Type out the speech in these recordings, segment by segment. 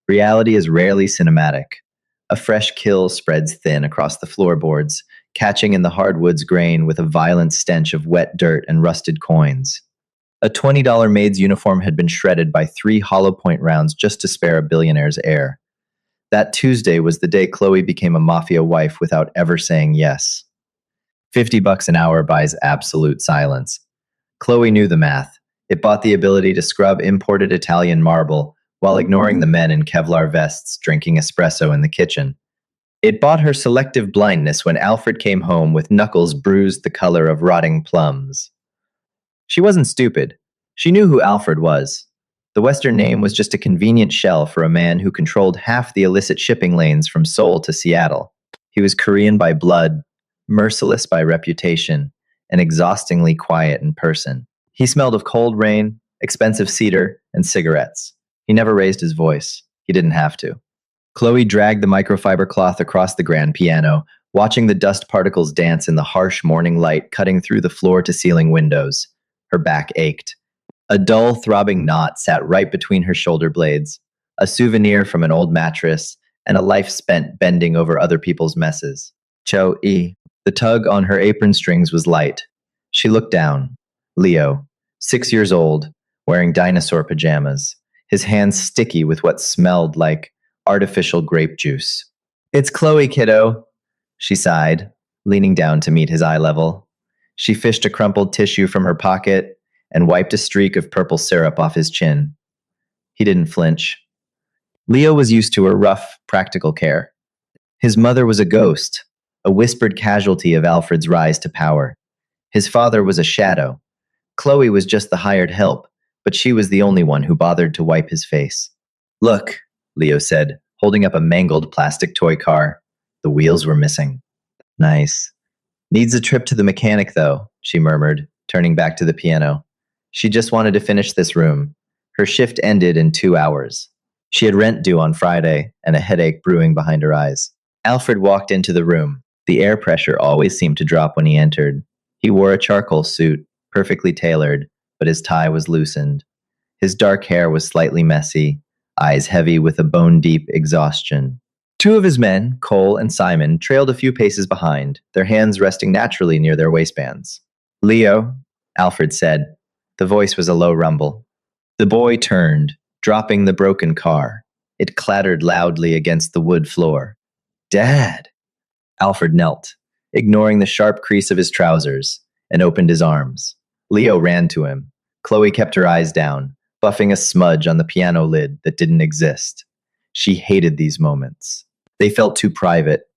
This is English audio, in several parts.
Reality is rarely cinematic. A fresh kill spreads thin across the floorboards, catching in the hardwood's grain with a violent stench of wet dirt and rusted coins. A $20 maid's uniform had been shredded by 3 hollow point rounds just to spare a billionaire's heir. That Tuesday was the day Chloe became a mafia wife without ever saying yes. $50 an hour buys absolute silence. Chloe knew the math. It bought the ability to scrub imported Italian marble while ignoring the men in Kevlar vests drinking espresso in the kitchen. It bought her selective blindness when Alfred came home with knuckles bruised the color of rotting plums. She wasn't stupid. She knew who Alfred was. The Western name was just a convenient shell for a man who controlled half the illicit shipping lanes from Seoul to Seattle. He was Korean by blood, merciless by reputation, and exhaustingly quiet in person. He smelled of cold rain, expensive cedar, and cigarettes. He never raised his voice. He didn't have to. Chloe dragged the microfiber cloth across the grand piano, watching the dust particles dance in the harsh morning light cutting through the floor-to-ceiling windows. Her back ached. A dull, throbbing knot sat right between her shoulder blades, a souvenir from an old mattress, and a life spent bending over other people's messes. Cho-e. The tug on her apron strings was light. She looked down. Leo, 6 years old, wearing dinosaur pajamas, his hands sticky with what smelled like artificial grape juice. "It's Chloe, kiddo," she sighed, leaning down to meet his eye level. She fished a crumpled tissue from her pocket and wiped a streak of purple syrup off his chin. He didn't flinch. Leo was used to her rough, practical care. His mother was a ghost, a whispered casualty of Alfred's rise to power. His father was a shadow. Chloe was just the hired help, but she was the only one who bothered to wipe his face. "Look," Leo said, holding up a mangled plastic toy car. The wheels were missing. "Nice. Needs a trip to the mechanic, though," she murmured, turning back to the piano. She just wanted to finish this room. Her shift ended in 2 hours. She had rent due on Friday and a headache brewing behind her eyes. Alfred walked into the room. The air pressure always seemed to drop when he entered. He wore a charcoal suit, perfectly tailored, but his tie was loosened. His dark hair was slightly messy, eyes heavy with a bone-deep exhaustion. 2 of his men, Cole and Simon, trailed a few paces behind, their hands resting naturally near their waistbands. "Leo," Alfred said. The voice was a low rumble. The boy turned, dropping the broken car. It clattered loudly against the wood floor. "Dad!" Alfred knelt, ignoring the sharp crease of his trousers, and opened his arms. Leo ran to him. Chloe kept her eyes down, buffing a smudge on the piano lid that didn't exist. She hated these moments. They felt too private.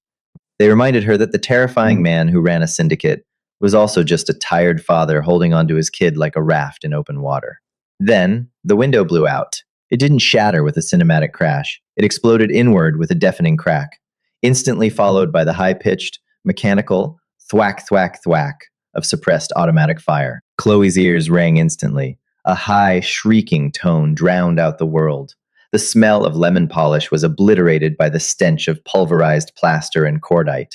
They reminded her that the terrifying man who ran a syndicate was also just a tired father holding onto his kid like a raft in open water. Then, the window blew out. It didn't shatter with a cinematic crash. It exploded inward with a deafening crack, instantly followed by the high-pitched, mechanical thwack, thwack, thwack of suppressed automatic fire. Chloe's ears rang instantly. A high, shrieking tone drowned out the world. The smell of lemon polish was obliterated by the stench of pulverized plaster and cordite.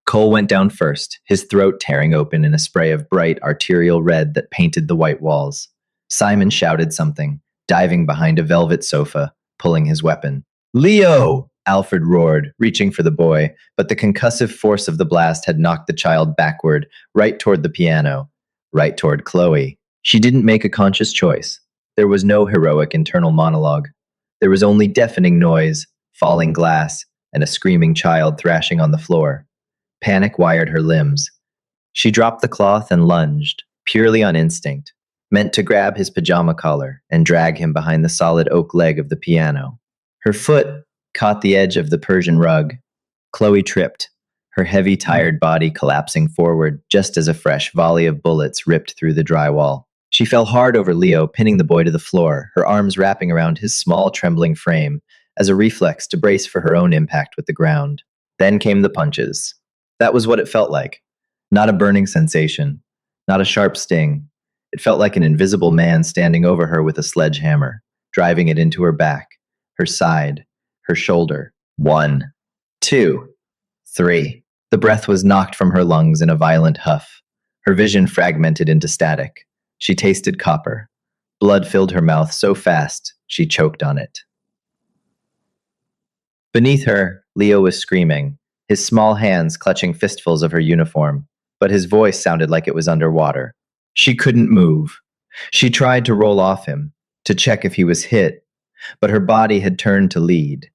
Cole went down first, his throat tearing open in a spray of bright arterial red that painted the white walls. Simon shouted something, diving behind a velvet sofa, pulling his weapon. "Leo!" Alfred roared, reaching for the boy, but the concussive force of the blast had knocked the child backward, right toward the piano, right toward Chloe. She didn't make a conscious choice. There was no heroic internal monologue. There was only deafening noise, falling glass, and a screaming child thrashing on the floor. Panic wired her limbs. She dropped the cloth and lunged, purely on instinct, meant to grab his pajama collar and drag him behind the solid oak leg of the piano. Her foot caught the edge of the Persian rug. Chloe tripped, her heavy, tired body collapsing forward just as a fresh volley of bullets ripped through the drywall. She fell hard over Leo, pinning the boy to the floor, her arms wrapping around his small, trembling frame, as a reflex to brace for her own impact with the ground. Then came the punches. That was what it felt like. Not a burning sensation, not a sharp sting. It felt like an invisible man standing over her with a sledgehammer, driving it into her back, her side, her shoulder. 1, 2, 3. The breath was knocked from her lungs in a violent huff. Her vision fragmented into static. She tasted copper. Blood filled her mouth so fast, she choked on it. Beneath her, Leo was screaming, his small hands clutching fistfuls of her uniform, but his voice sounded like it was underwater. She couldn't move. She tried to roll off him, to check if he was hit, but her body had turned to lead.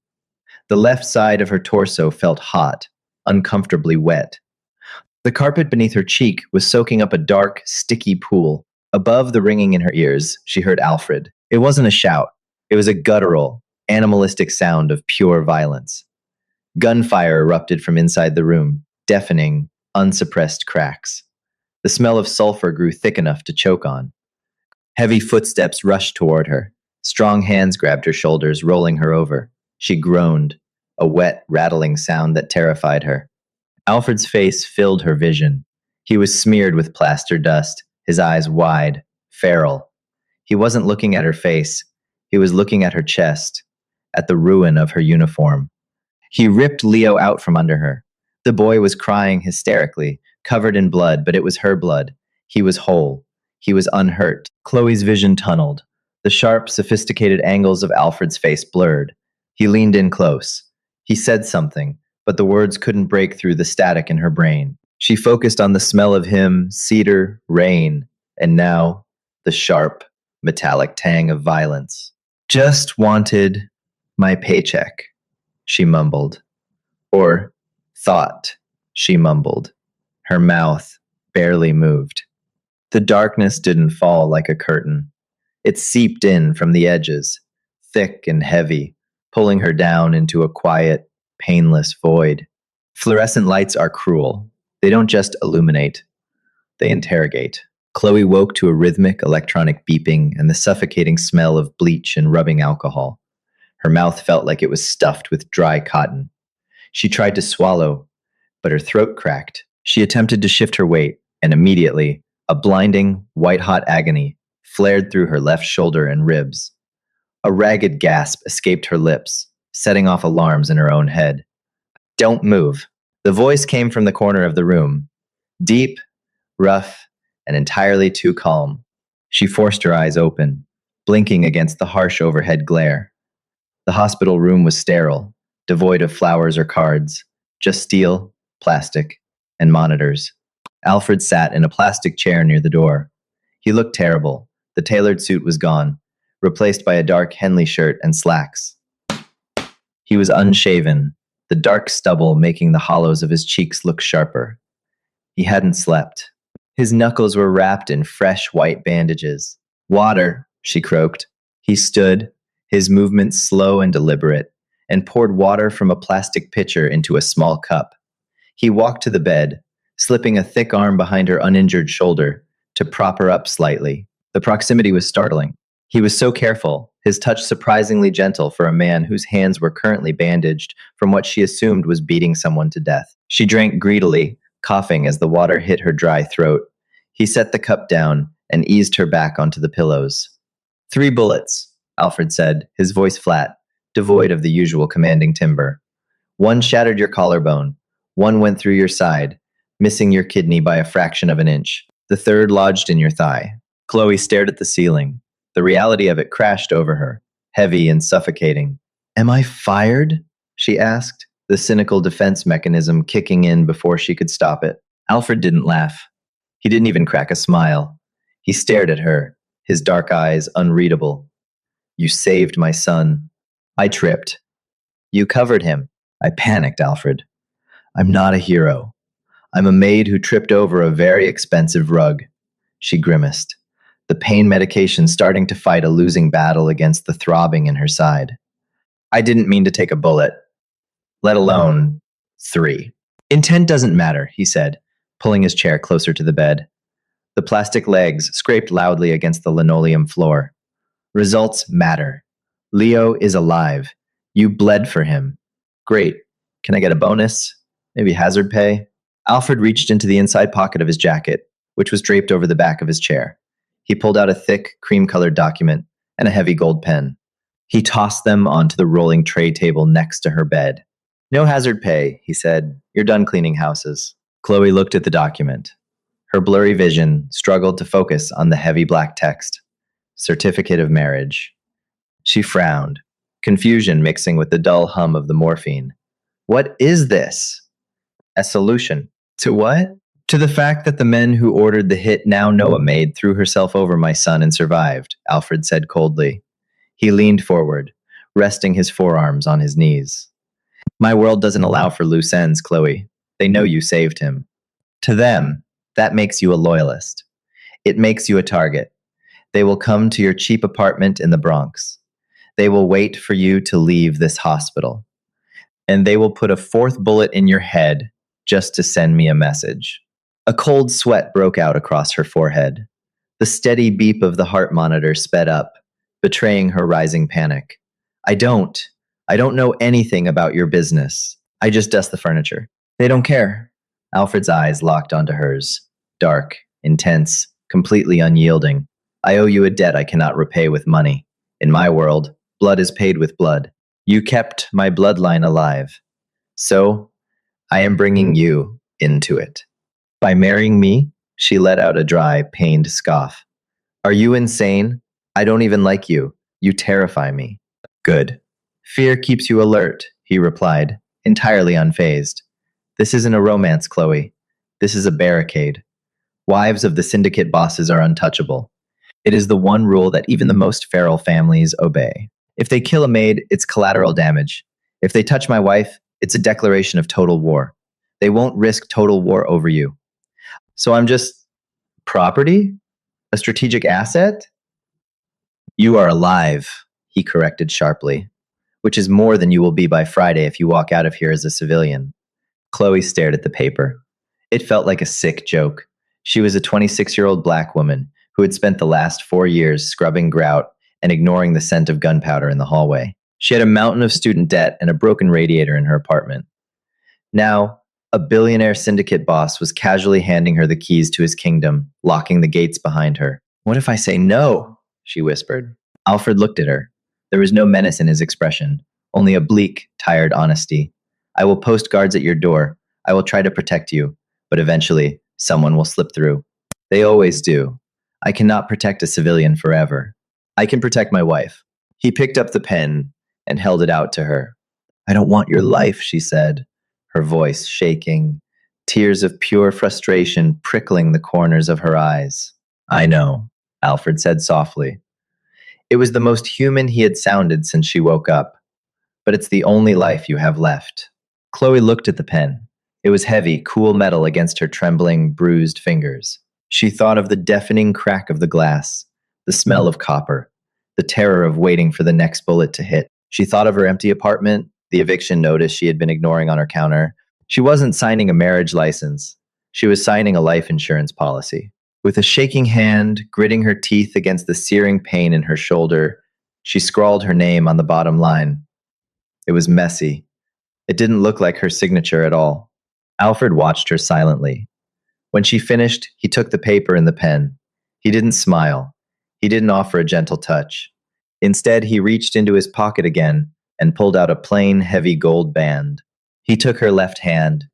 The left side of her torso felt hot, uncomfortably wet. The carpet beneath her cheek was soaking up a dark, sticky pool. Above the ringing in her ears, she heard Alfred. It wasn't a shout, it was a guttural, animalistic sound of pure violence. Gunfire erupted from inside the room, deafening, unsuppressed cracks. The smell of sulfur grew thick enough to choke on. Heavy footsteps rushed toward her. Strong hands grabbed her shoulders, rolling her over. She groaned, a wet, rattling sound that terrified her. Alfred's face filled her vision. He was smeared with plaster dust, his eyes wide, feral. He wasn't looking at her face, he was looking at her chest, at the ruin of her uniform. He ripped Leo out from under her. The boy was crying hysterically, covered in blood, but it was her blood. He was whole. He was unhurt. Chloe's vision tunneled. The sharp, sophisticated angles of Alfred's face blurred. He leaned in close. He said something, but the words couldn't break through the static in her brain. She focused on the smell of him, cedar, rain, and now the sharp, metallic tang of violence. Just wanted my paycheck, she mumbled. Or thought, she mumbled. Her mouth barely moved. The darkness didn't fall like a curtain. It seeped in from the edges, thick and heavy, pulling her down into a quiet, painless void. Fluorescent lights are cruel. They don't just illuminate, they interrogate. Chloe woke to a rhythmic electronic beeping and the suffocating smell of bleach and rubbing alcohol. Her mouth felt like it was stuffed with dry cotton. She tried to swallow, but her throat cracked. She attempted to shift her weight, and immediately, a blinding, white-hot agony flared through her left shoulder and ribs. A ragged gasp escaped her lips, setting off alarms in her own head. Don't move. The voice came from the corner of the room, deep, rough, and entirely too calm. She forced her eyes open, blinking against the harsh overhead glare. The hospital room was sterile, devoid of flowers or cards, just steel, plastic, and monitors. Alfred sat in a plastic chair near the door. He looked terrible. The tailored suit was gone, replaced by a dark Henley shirt and slacks. He was unshaven, the dark stubble making the hollows of his cheeks look sharper. He hadn't slept. His knuckles were wrapped in fresh white bandages. Water, she croaked. He stood, his movements slow and deliberate, and poured water from a plastic pitcher into a small cup. He walked to the bed, slipping a thick arm behind her uninjured shoulder to prop her up slightly. The proximity was startling. He was so careful, his touch surprisingly gentle for a man whose hands were currently bandaged from what she assumed was beating someone to death. She drank greedily, coughing as the water hit her dry throat. He set the cup down and eased her back onto the pillows. 3 bullets, Alfred said, his voice flat, devoid of the usual commanding timbre. 1 shattered your collarbone. 1 went through your side, missing your kidney by a fraction of an inch. The 3rd lodged in your thigh. Chloe stared at the ceiling. The reality of it crashed over her, heavy and suffocating. Am I fired? She asked, the cynical defense mechanism kicking in before she could stop it. Alfred didn't laugh. He didn't even crack a smile. He stared at her, his dark eyes unreadable. You saved my son. I tripped. You covered him. I panicked, Alfred. I'm not a hero. I'm a maid who tripped over a very expensive rug. She grimaced, the pain medication starting to fight a losing battle against the throbbing in her side. I didn't mean to take a bullet, let alone 3. Intent doesn't matter, he said, pulling his chair closer to the bed. The plastic legs scraped loudly against the linoleum floor. Results matter. Leo is alive. You bled for him. Great. Can I get a bonus? Maybe hazard pay? Alfred reached into the inside pocket of his jacket, which was draped over the back of his chair. He pulled out a thick, cream-colored document and a heavy gold pen. He tossed them onto the rolling tray table next to her bed. No hazard pay, he said. You're done cleaning houses. Chloe looked at the document. Her blurry vision struggled to focus on the heavy black text. Certificate of marriage. She frowned, confusion mixing with the dull hum of the morphine. What is this? A solution. To what? To the fact that the men who ordered the hit now know a maid threw herself over my son and survived, Alfred said coldly. He leaned forward, resting his forearms on his knees. My world doesn't allow for loose ends, Chloe. They know you saved him. To them, that makes you a loyalist. It makes you a target. They will come to your cheap apartment in the Bronx. They will wait for you to leave this hospital. And they will put a fourth bullet in your head just to send me a message. A cold sweat broke out across her forehead. The steady beep of the heart monitor sped up, betraying her rising panic. I don't. I don't know anything about your business. I just dust the furniture. They don't care. Alfred's eyes locked onto hers. Dark, intense, completely unyielding. I owe you a debt I cannot repay with money. In my world, blood is paid with blood. You kept my bloodline alive. So, I am bringing you into it. By marrying me, she let out a dry, pained scoff. Are you insane? I don't even like you. You terrify me. Good. Fear keeps you alert, he replied, entirely unfazed. This isn't a romance, Chloe. This is a barricade. Wives of the syndicate bosses are untouchable. It is the one rule that even the most feral families obey. If they kill a maid, it's collateral damage. If they touch my wife, it's a declaration of total war. They won't risk total war over you. So I'm just property? A strategic asset? You are alive, he corrected sharply, which is more than you will be by Friday if you walk out of here as a civilian. Chloe stared at the paper. It felt like a sick joke. She was a 26-year-old black woman who had spent the last 4 years scrubbing grout and ignoring the scent of gunpowder in the hallway. She had a mountain of student debt and a broken radiator in her apartment. Now, a billionaire syndicate boss was casually handing her the keys to his kingdom, locking the gates behind her. What if I say no? She whispered. Alfred looked at her. There was no menace in his expression, only a bleak, tired honesty. I will post guards at your door. I will try to protect you, but eventually, someone will slip through. They always do. I cannot protect a civilian forever. I can protect my wife. He picked up the pen and held it out to her. I don't want your life, she said, her voice shaking, tears of pure frustration prickling the corners of her eyes. I know, Alfred said softly. It was the most human he had sounded since she woke up. But it's the only life you have left. Chloe looked at the pen. It was heavy, cool metal against her trembling, bruised fingers. She thought of the deafening crack of the glass, the smell of copper, the terror of waiting for the next bullet to hit. She thought of her empty apartment, the eviction notice she had been ignoring on her counter. She wasn't signing a marriage license. She was signing a life insurance policy. With a shaking hand, gritting her teeth against the searing pain in her shoulder, she scrawled her name on the bottom line. It was messy. It didn't look like her signature at all. Alfred watched her silently. When she finished, he took the paper and the pen. He didn't smile. He didn't offer a gentle touch. Instead, he reached into his pocket again and pulled out a plain, heavy gold band. He took her left hand.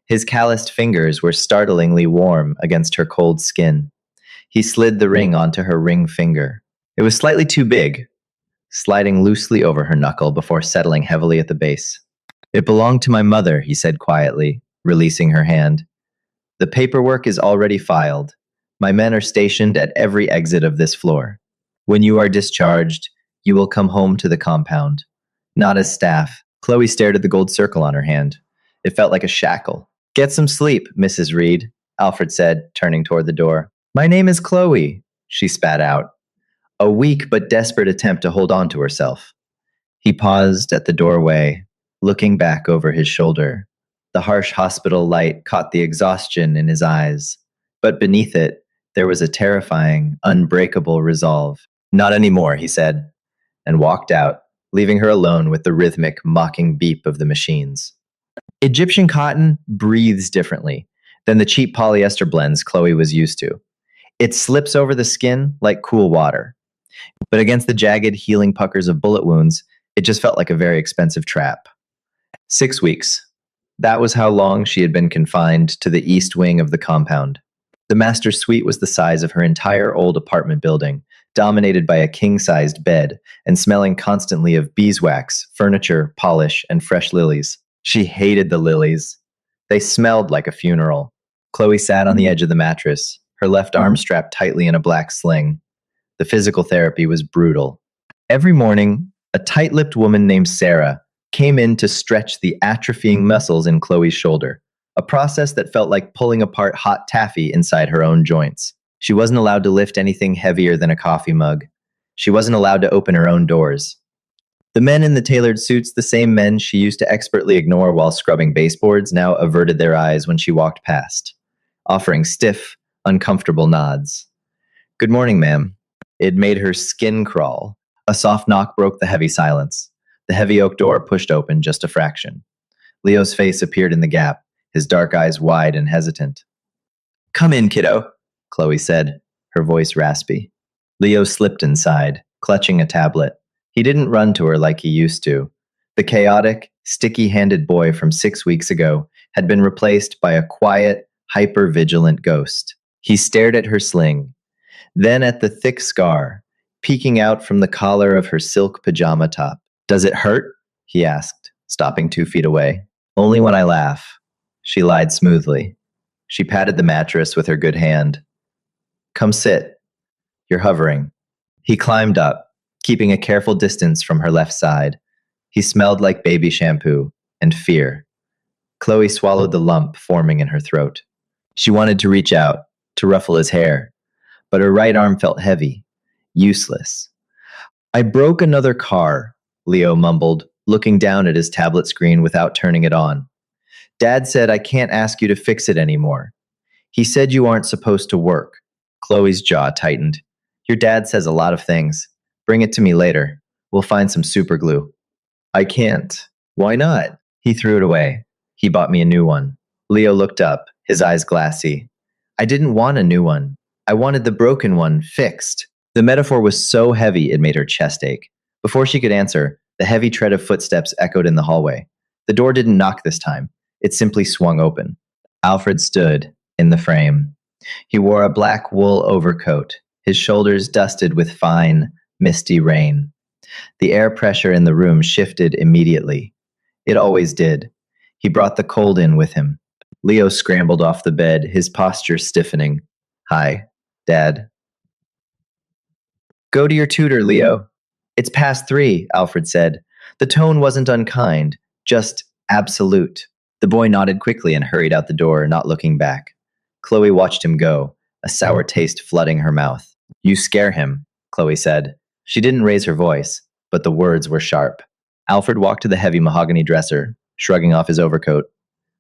His calloused fingers were startlingly warm against her cold skin. He slid the ring onto her ring finger. It was slightly too big, sliding loosely over her knuckle before settling heavily at the base. It belonged to my mother, he said quietly, releasing her hand. The paperwork is already filed. My men are stationed at every exit of this floor. When you are discharged, you will come home to the compound. Not as staff. Chloe stared at the gold circle on her hand. It felt like a shackle. Get some sleep, Mrs. Reed, Alfred said, turning toward the door. My name is Chloe, she spat out. A weak but desperate attempt to hold on to herself. He paused at the doorway, looking back over his shoulder. The harsh hospital light caught the exhaustion in his eyes, but beneath it, there was a terrifying, unbreakable resolve. Not anymore, he said, and walked out, leaving her alone with the rhythmic, mocking beep of the machines. Egyptian cotton breathes differently than the cheap polyester blends Chloe was used to. It slips over the skin like cool water. But against the jagged, healing puckers of bullet wounds, it just felt like a very expensive trap. 6 weeks. That was how long she had been confined to the east wing of the compound. The master suite was the size of her entire old apartment building, dominated by a king-sized bed and smelling constantly of beeswax, furniture, polish, and fresh lilies. She hated the lilies. They smelled like a funeral. Chloe sat on the edge of the mattress, her left arm strapped tightly in a black sling. The physical therapy was brutal. Every morning, a tight-lipped woman named Sarah came in to stretch the atrophying muscles in Chloe's shoulder, a process that felt like pulling apart hot taffy inside her own joints. She wasn't allowed to lift anything heavier than a coffee mug. She wasn't allowed to open her own doors. The men in the tailored suits, the same men she used to expertly ignore while scrubbing baseboards, now averted their eyes when she walked past, offering stiff, uncomfortable nods. "Good morning, ma'am." It made her skin crawl. A soft knock broke the heavy silence. The heavy oak door pushed open just a fraction. Leo's face appeared in the gap, his dark eyes wide and hesitant. "Come in, kiddo," Chloe said, her voice raspy. Leo slipped inside, clutching a tablet. He didn't run to her like he used to. The chaotic, sticky-handed boy from 6 weeks ago had been replaced by a quiet, hyper-vigilant ghost. He stared at her sling, then at the thick scar, peeking out from the collar of her silk pajama top. "Does it hurt?" he asked, stopping 2 feet away. "Only when I laugh." She lied smoothly. She patted the mattress with her good hand. "Come sit. You're hovering." He climbed up, keeping a careful distance from her left side. He smelled like baby shampoo and fear. Chloe swallowed the lump forming in her throat. She wanted to reach out, to ruffle his hair, but her right arm felt heavy, useless. "I broke another car," Leo mumbled, looking down at his tablet screen without turning it on. "Dad said I can't ask you to fix it anymore. He said you aren't supposed to work." Chloe's jaw tightened. "Your dad says a lot of things. Bring it to me later. We'll find some super glue." "I can't." "Why not?" He threw it away. "He bought me a new one." Leo looked up, his eyes glassy. "I didn't want a new one. I wanted the broken one fixed." The metaphor was so heavy it made her chest ache. Before she could answer, the heavy tread of footsteps echoed in the hallway. The door didn't knock this time. It simply swung open. Alfred stood in the frame. He wore a black wool overcoat, his shoulders dusted with fine, misty rain. The air pressure in the room shifted immediately. It always did. He brought the cold in with him. Leo scrambled off the bed, his posture stiffening. "Hi, Dad." "Go to your tutor, Leo." "It's past 3, Alfred said. The tone wasn't unkind, just absolute." The boy nodded quickly and hurried out the door, not looking back. Chloe watched him go, a sour taste flooding her mouth. "You scare him," Chloe said. She didn't raise her voice, but the words were sharp. Alfred walked to the heavy mahogany dresser, shrugging off his overcoat.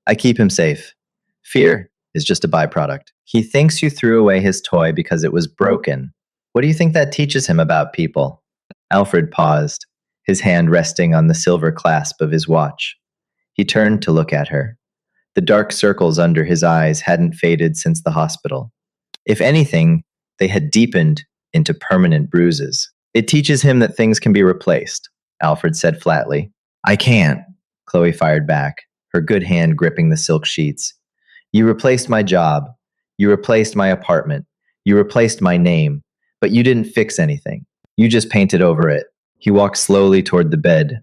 "I keep him safe. Fear is just a byproduct. He thinks you threw away his toy because it was broken. What do you think that teaches him about people?" Alfred paused, his hand resting on the silver clasp of his watch. He turned to look at her. The dark circles under his eyes hadn't faded since the hospital. If anything, they had deepened into permanent bruises. "It teaches him that things can be replaced," Alfred said flatly. "I can't," Chloe fired back, her good hand gripping the silk sheets. "You replaced my job. You replaced my apartment. You replaced my name. But you didn't fix anything. You just painted over it." He walked slowly toward the bed.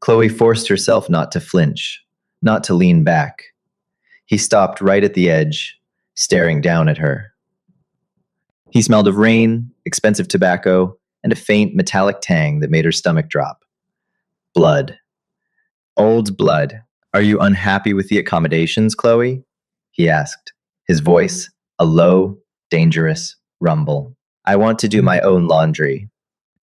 Chloe forced herself not to flinch, not to lean back. He stopped right at the edge, staring down at her. He smelled of rain, expensive tobacco, and a faint metallic tang that made her stomach drop. Blood. Old blood. "Are you unhappy with the accommodations, Chloe?" he asked, his voice a low, dangerous rumble. "I want to do my own laundry."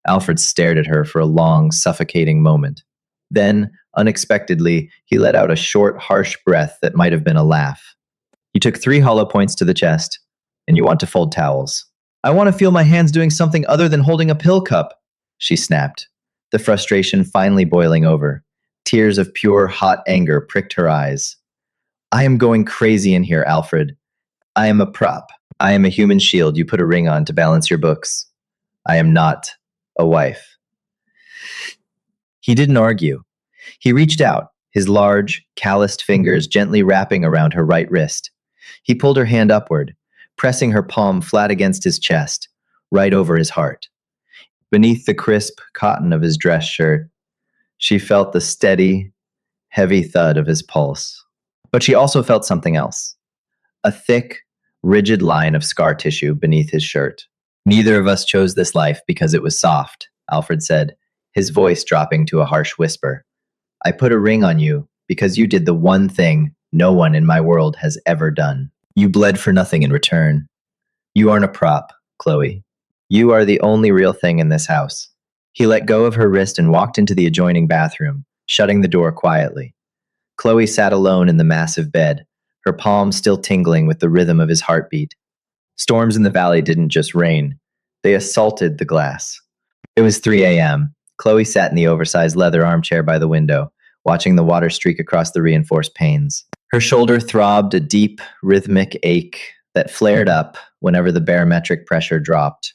Alfred stared at her for a long, suffocating moment. Then, unexpectedly, he let out a short, harsh breath that might have been a laugh. "You took 3 hollow points to the chest, and you want to fold towels." "I want to feel my hands doing something other than holding a pill cup," she snapped, the frustration finally boiling over. Tears of pure, hot anger pricked her eyes. "I am going crazy in here, Alfred. I am a prop. I am a human shield you put a ring on to balance your books. I am not a wife." He didn't argue. He reached out, his large, calloused fingers gently wrapping around her right wrist. He pulled her hand upward, pressing her palm flat against his chest, right over his heart. Beneath the crisp cotton of his dress shirt, she felt the steady, heavy thud of his pulse. But she also felt something else, a thick, rigid line of scar tissue beneath his shirt. Neither of us chose this life because it was soft, Alfred said, his voice dropping to a harsh whisper. I put a ring on you because you did the one thing no one in my world has ever done. You bled for nothing in return. You aren't a prop, Chloe. You are the only real thing in this house. He let go of her wrist and walked into the adjoining bathroom, shutting the door quietly. Chloe sat alone in the massive bed, her palms still tingling with the rhythm of his heartbeat. Storms in the valley didn't just rain, they assaulted the glass. It was 3 a.m. Chloe sat in the oversized leather armchair by the window, watching the water streak across the reinforced panes. Her shoulder throbbed a deep, rhythmic ache that flared up whenever the barometric pressure dropped.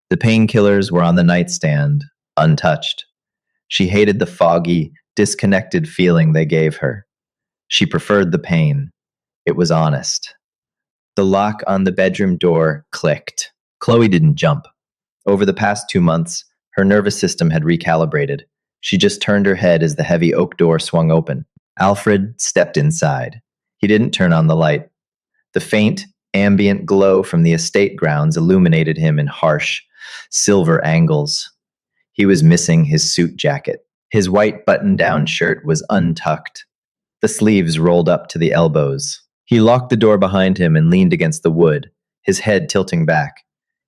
The painkillers were on the nightstand, untouched. She hated the foggy, disconnected feeling they gave her. She preferred the pain. It was honest. The lock on the bedroom door clicked. Chloe didn't jump. Over the past 2 months, her nervous system had recalibrated. She just turned her head as the heavy oak door swung open. Alfred stepped inside. He didn't turn on the light. The faint, ambient glow from the estate grounds illuminated him in harsh, silver angles. He was missing his suit jacket. His white button-down shirt was untucked, the sleeves rolled up to the elbows. He locked the door behind him and leaned against the wood, his head tilting back.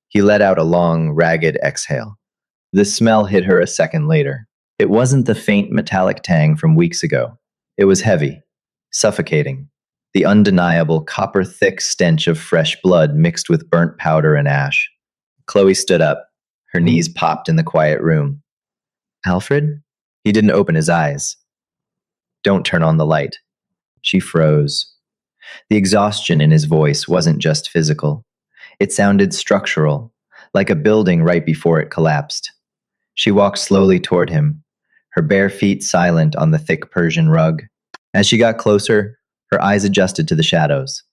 He let out a long, ragged exhale. The smell hit her a second later. It wasn't the faint metallic tang from weeks ago. It was heavy, suffocating, the undeniable copper-thick stench of fresh blood mixed with burnt powder and ash. Chloe stood up. Her knees popped in the quiet room. Alfred? He didn't open his eyes. Don't turn on the light. She froze. The exhaustion in his voice wasn't just physical. It sounded structural, like a building right before it collapsed. She walked slowly toward him, her bare feet silent on the thick Persian rug. As she got closer, her eyes adjusted to the shadows.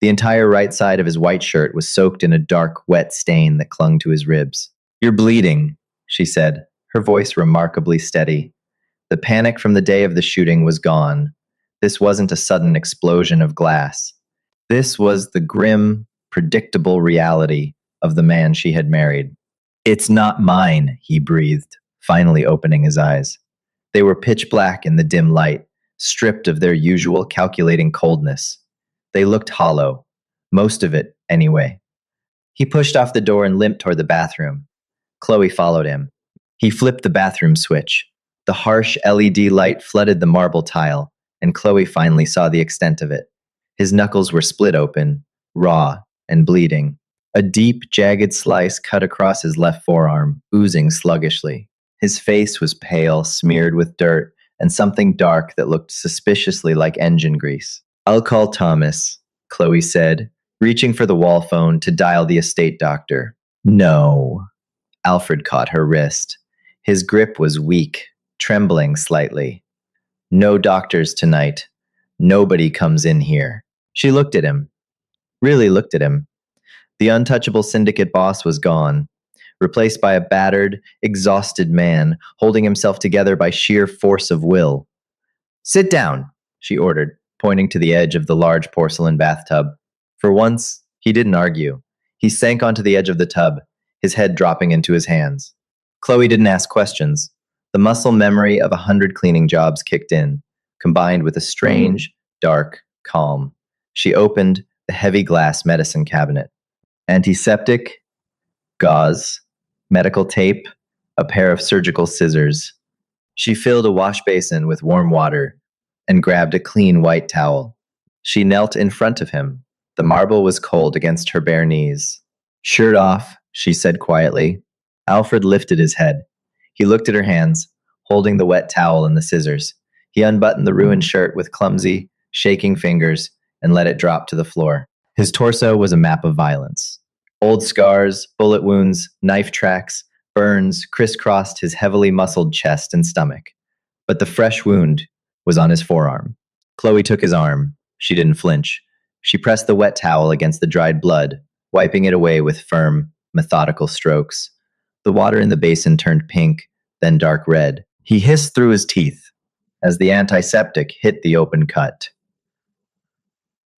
The entire right side of his white shirt was soaked in a dark, wet stain that clung to his ribs. You're bleeding, she said, her voice remarkably steady. The panic from the day of the shooting was gone. This wasn't a sudden explosion of glass. This was the grim, predictable reality of the man she had married. It's not mine, he breathed, finally opening his eyes. They were pitch black in the dim light, stripped of their usual calculating coldness. They looked hollow, most of it, anyway. He pushed off the door and limped toward the bathroom. Chloe followed him. He flipped the bathroom switch. The harsh LED light flooded the marble tile, and Chloe finally saw the extent of it. His knuckles were split open, raw and bleeding. A deep, jagged slice cut across his left forearm, oozing sluggishly. His face was pale, smeared with dirt, and something dark that looked suspiciously like engine grease. I'll call Thomas, Chloe said, reaching for the wall phone to dial the estate doctor. No. Alfred caught her wrist. His grip was weak, trembling slightly. No doctors tonight. Nobody comes in here. She looked at him. Really looked at him. The untouchable syndicate boss was gone, replaced by a battered, exhausted man holding himself together by sheer force of will. Sit down, she ordered, pointing to the edge of the large porcelain bathtub. For once, he didn't argue. He sank onto the edge of the tub, his head dropping into his hands. Chloe didn't ask questions. The muscle memory of 100 cleaning jobs kicked in, combined with a strange, dark calm. She opened the heavy glass medicine cabinet. Antiseptic, gauze, medical tape, a pair of surgical scissors. She filled a wash basin with warm water and grabbed a clean white towel. She knelt in front of him. The marble was cold against her bare knees. Shirt off, she said quietly. Alfred lifted his head. He looked at her hands, holding the wet towel and the scissors. He unbuttoned the ruined shirt with clumsy, shaking fingers and let it drop to the floor. His torso was a map of violence. Old scars, bullet wounds, knife tracks, burns crisscrossed his heavily muscled chest and stomach. But the fresh wound was on his forearm. Chloe took his arm. She didn't flinch. She pressed the wet towel against the dried blood, wiping it away with firm, methodical strokes. The water in the basin turned pink, then dark red. He hissed through his teeth as the antiseptic hit the open cut.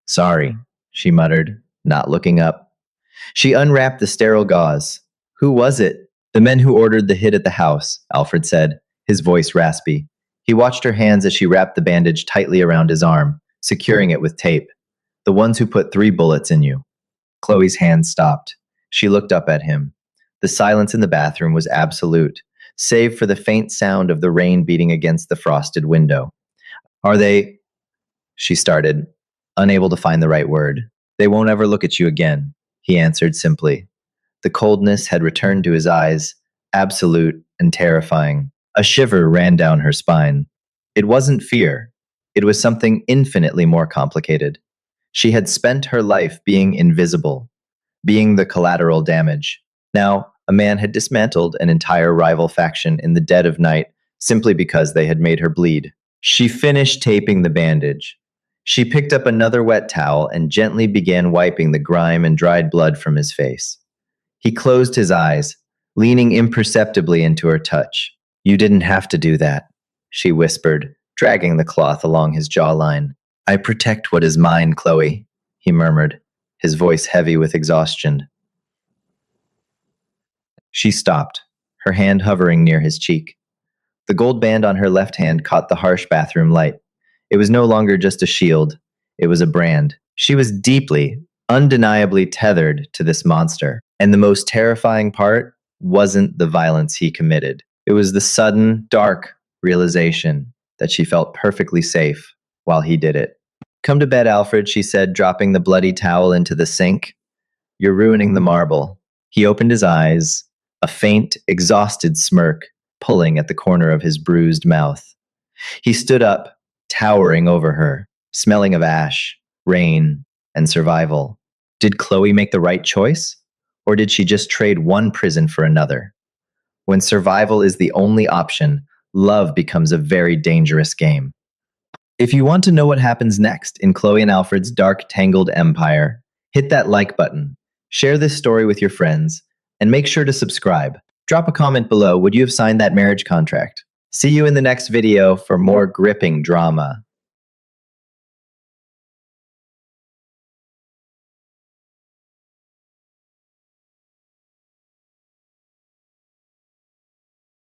Sorry, she muttered, not looking up. She unwrapped the sterile gauze. Who was it? The men who ordered the hit at the house, Alfred said, his voice raspy. He watched her hands as she wrapped the bandage tightly around his arm, securing it with tape. The ones who put 3 bullets in you. Chloe's hand stopped. She looked up at him. The silence in the bathroom was absolute, save for the faint sound of the rain beating against the frosted window. Are they? She started, unable to find the right word. They won't ever look at you again, he answered simply. The coldness had returned to his eyes, absolute and terrifying. A shiver ran down her spine. It wasn't fear. It was something infinitely more complicated. She had spent her life being invisible, being the collateral damage. Now, a man had dismantled an entire rival faction in the dead of night simply because they had made her bleed. She finished taping the bandage. She picked up another wet towel and gently began wiping the grime and dried blood from his face. He closed his eyes, leaning imperceptibly into her touch. You didn't have to do that, she whispered, dragging the cloth along his jawline. I protect what is mine, Chloe, he murmured, his voice heavy with exhaustion. She stopped, her hand hovering near his cheek. The gold band on her left hand caught the harsh bathroom light. It was no longer just a shield, it was a brand. She was deeply, undeniably tethered to this monster. And the most terrifying part wasn't the violence he committed. It was the sudden, dark realization that she felt perfectly safe while he did it. Come to bed, Alfred, she said, dropping the bloody towel into the sink. You're ruining the marble. He opened his eyes, a faint, exhausted smirk pulling at the corner of his bruised mouth. He stood up, towering over her, smelling of ash, rain, and survival. Did Chloe make the right choice? Or did she just trade one prison for another? When survival is the only option, love becomes a very dangerous game. If you want to know what happens next in Chloe and Alfred's dark, tangled empire, hit that like button, share this story with your friends, and make sure to subscribe. Drop a comment below, would you have signed that marriage contract? See you in the next video for more gripping drama.